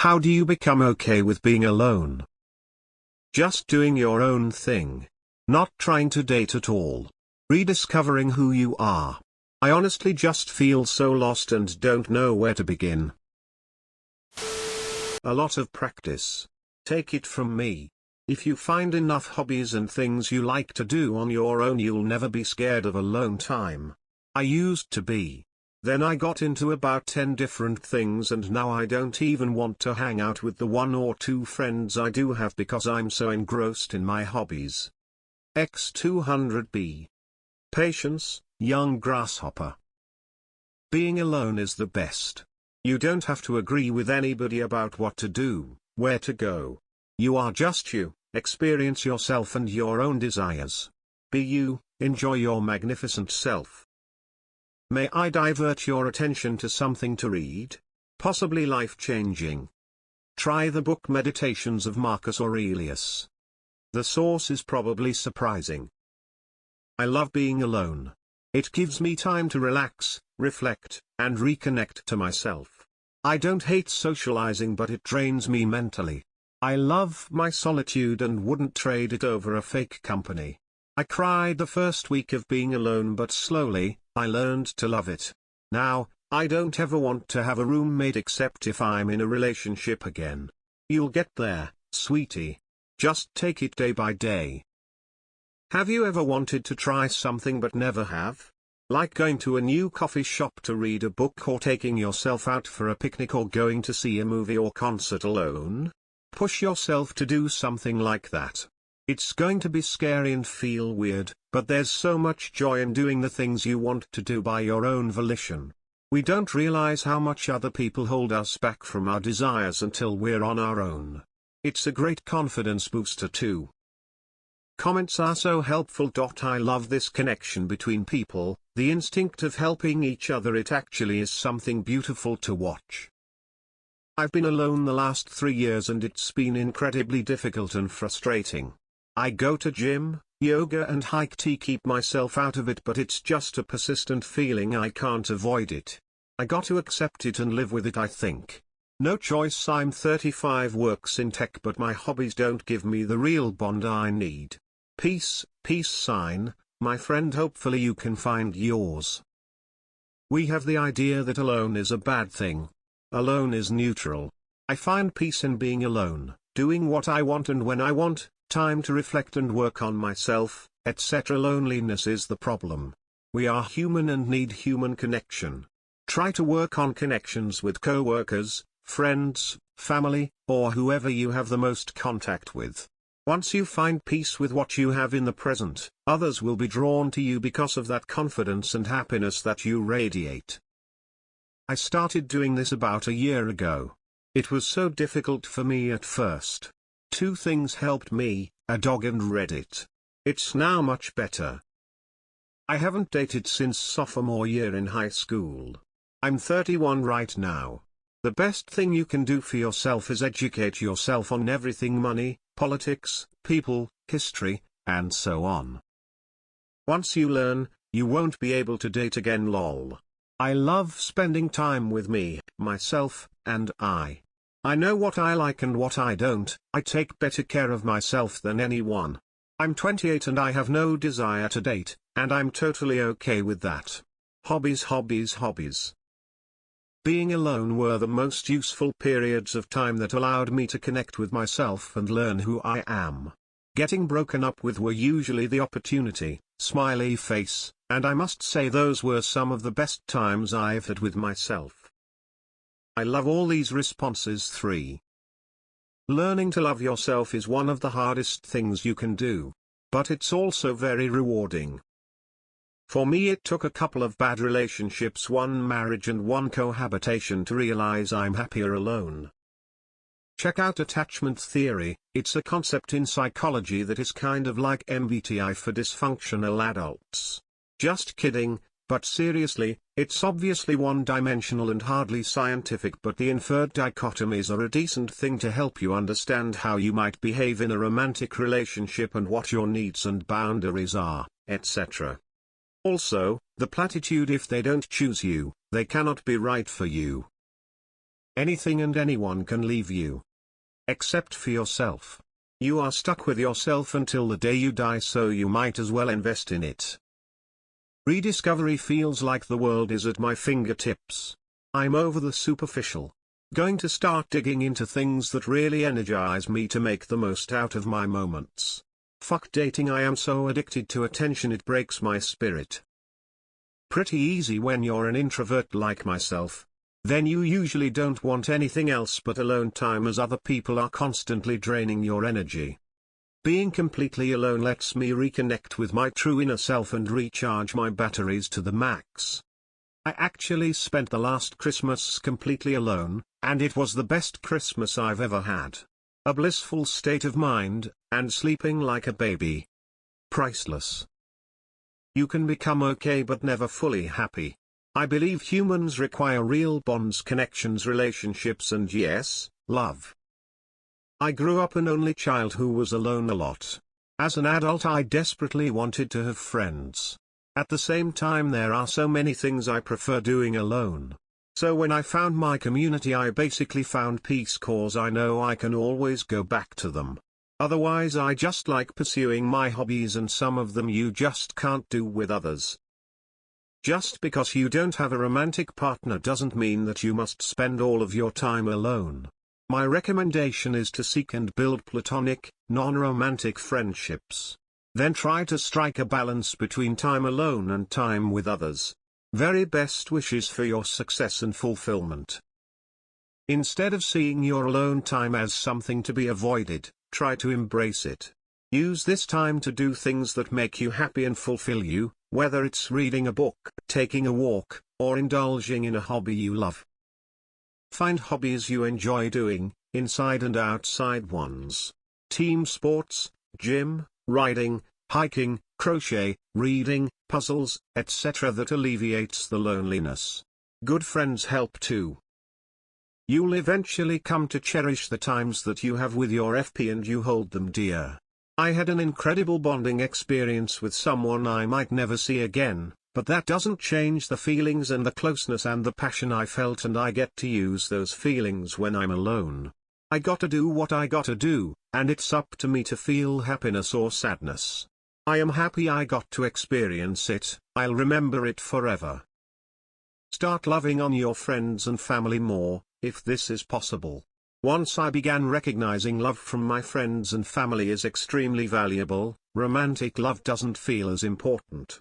How do you become okay with being alone? Just doing your own thing. Not trying to date at all. Rediscovering who you are. I honestly just feel so lost and don't know where to begin. A lot of practice. Take it from me. If you find enough hobbies and things you like to do on your own, you'll never be scared of alone time. I used to be. Then I got into about 10 different things, and now I don't even want to hang out with the 1 or 2 friends I do have because I'm so engrossed in my hobbies. X200B. Patience, young grasshopper. Being alone is the best. You don't have to agree with anybody about what to do, where to go. You are just you, experience yourself and your own desires. Be you, enjoy your magnificent self. May I divert your attention to something to read? Possibly life-changing. Try the book Meditations of Marcus Aurelius. The source is probably surprising. I love being alone. It gives me time to relax, reflect, and reconnect to myself. I don't hate socializing, but it drains me mentally. I love my solitude and wouldn't trade it over a fake company. I cried the first week of being alone, but slowly, I learned to love it. Now, I don't ever want to have a roommate except if I'm in a relationship again. You'll get there, sweetie. Just take it day by day. Have you ever wanted to try something but never have? Like going to a new coffee shop to read a book, or taking yourself out for a picnic, or going to see a movie or concert alone? Push yourself to do something like that. It's going to be scary and feel weird, but there's so much joy in doing the things you want to do by your own volition. We don't realize how much other people hold us back from our desires until we're on our own. It's a great confidence booster too. Comments are so helpful. I love this connection between people, the instinct of helping each other. It actually is something beautiful to watch. I've been alone the last 3 years and it's been incredibly difficult and frustrating. I go to gym, yoga and hike to keep myself out of it, but it's just a persistent feeling. I can't avoid it. I got to accept it and live with it, I think. No choice. I'm 35, works in tech, but my hobbies don't give me the real bond I need. Peace sign, my friend. Hopefully you can find yours. We have the idea that alone is a bad thing. Alone is neutral. I find peace in being alone, doing what I want and when I want, time to reflect and work on myself, etc. Loneliness is the problem. We are human and need human connection. Try to work on connections with co-workers, friends, family, or whoever you have the most contact with. Once you find peace with what you have in the present, others will be drawn to you because of that confidence and happiness that you radiate. I started doing this about a year ago. It was so difficult for me at first. 2 things helped me, a dog and Reddit. It's now much better. I haven't dated since sophomore year in high school. I'm 31 right now. The best thing you can do for yourself is educate yourself on everything: money, politics, people, history, and so on. Once you learn, you won't be able to date again. Lol. I love spending time with me, myself, and I. I know what I like and what I don't. I take better care of myself than anyone. I'm 28 and I have no desire to date, and I'm totally okay with that. Hobbies, hobbies, hobbies. Being alone were the most useful periods of time that allowed me to connect with myself and learn who I am. Getting broken up with were usually the opportunity, smiley face, and I must say those were some of the best times I've had with myself. I love all these responses. 3. Learning to love yourself is one of the hardest things you can do. But it's also very rewarding. For me, it took a couple of bad relationships, 1 marriage and 1 cohabitation, to realize I'm happier alone. Check out attachment theory. It's a concept in psychology that is kind of like MBTI for dysfunctional adults. Just kidding, but seriously, it's obviously one-dimensional and hardly scientific, but the inferred dichotomies are a decent thing to help you understand how you might behave in a romantic relationship and what your needs and boundaries are, etc. Also, the platitude, if they don't choose you, they cannot be right for you. Anything and anyone can leave you. Except for yourself. You are stuck with yourself until the day you die, so you might as well invest in it. Rediscovery feels like the world is at my fingertips. I'm over the superficial. Going to start digging into things that really energize me to make the most out of my moments. Fuck dating, I am so addicted to attention it breaks my spirit. Pretty easy when you're an introvert like myself. Then you usually don't want anything else but alone time, as other people are constantly draining your energy. Being completely alone lets me reconnect with my true inner self and recharge my batteries to the max. I actually spent the last Christmas completely alone, and it was the best Christmas I've ever had. A blissful state of mind, and sleeping like a baby. Priceless. You can become okay but never fully happy. I believe humans require real bonds, connections, relationships, and yes, love. I grew up an only child who was alone a lot. As an adult, I desperately wanted to have friends. At the same time, there are so many things I prefer doing alone. So when I found my community, I basically found peace, cause I know I can always go back to them. Otherwise, I just like pursuing my hobbies, and some of them you just can't do with others. Just because you don't have a romantic partner doesn't mean that you must spend all of your time alone. My recommendation is to seek and build platonic, non-romantic friendships. Then try to strike a balance between time alone and time with others. Very best wishes for your success and fulfillment. Instead of seeing your alone time as something to be avoided, try to embrace it. Use this time to do things that make you happy and fulfill you, whether it's reading a book, taking a walk, or indulging in a hobby you love. Find hobbies you enjoy doing, inside and outside ones. Team sports, gym, riding, hiking, crochet, reading, puzzles, etc. that alleviates the loneliness. Good friends help too. You'll eventually come to cherish the times that you have with your FP, and you hold them dear. I had an incredible bonding experience with someone I might never see again, but that doesn't change the feelings and the closeness and the passion I felt, and I get to use those feelings when I'm alone. I gotta do what I gotta do, and it's up to me to feel happiness or sadness. I am happy I got to experience it, I'll remember it forever. Start loving on your friends and family more, if this is possible. Once I began recognizing love from my friends and family is extremely valuable, romantic love doesn't feel as important.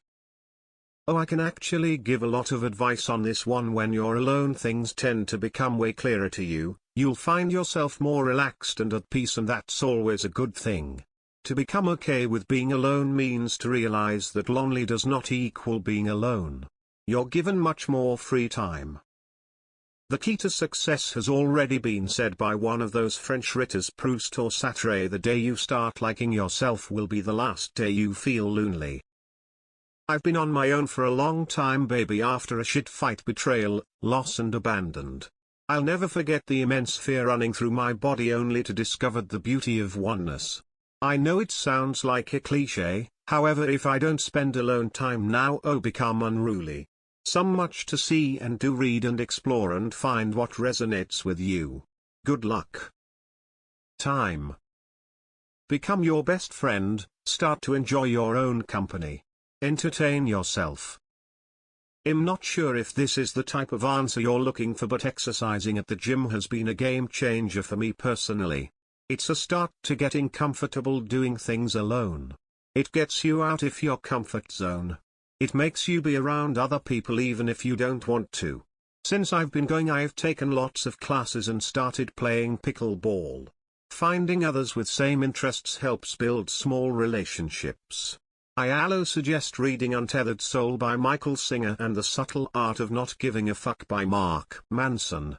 Oh, I can actually give a lot of advice on this one. When you're alone, things tend to become way clearer to you, you'll find yourself more relaxed and at peace, and that's always a good thing. To become okay with being alone means to realize that lonely does not equal being alone. You're given much more free time. The key to success has already been said by one of those French writers, Proust or Sartre: the day you start liking yourself will be the last day you feel lonely. I've been on my own for a long time, baby, after a shit fight, betrayal, loss and abandoned. I'll never forget the immense fear running through my body, only to discover the beauty of oneness. I know it sounds like a cliché, however, if I don't spend alone time now, oh, become unruly. So much to see and do, read and explore, and find what resonates with you. Good luck. Time. Become your best friend, start to enjoy your own company. Entertain yourself. I'm not sure if this is the type of answer you're looking for, but exercising at the gym has been a game changer for me personally. It's a start to getting comfortable doing things alone. It gets you out of your comfort zone. It makes you be around other people even if you don't want to. Since I've been going, I've taken lots of classes and started playing pickleball. Finding others with same interests helps build small relationships. I also suggest reading Untethered Soul by Michael Singer and The Subtle Art of Not Giving a Fuck by Mark Manson.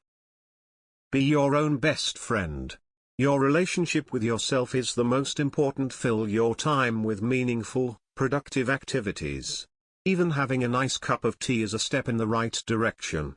Be your own best friend. Your relationship with yourself is the most important. Fill your time with meaningful, productive activities. Even having a nice cup of tea is a step in the right direction.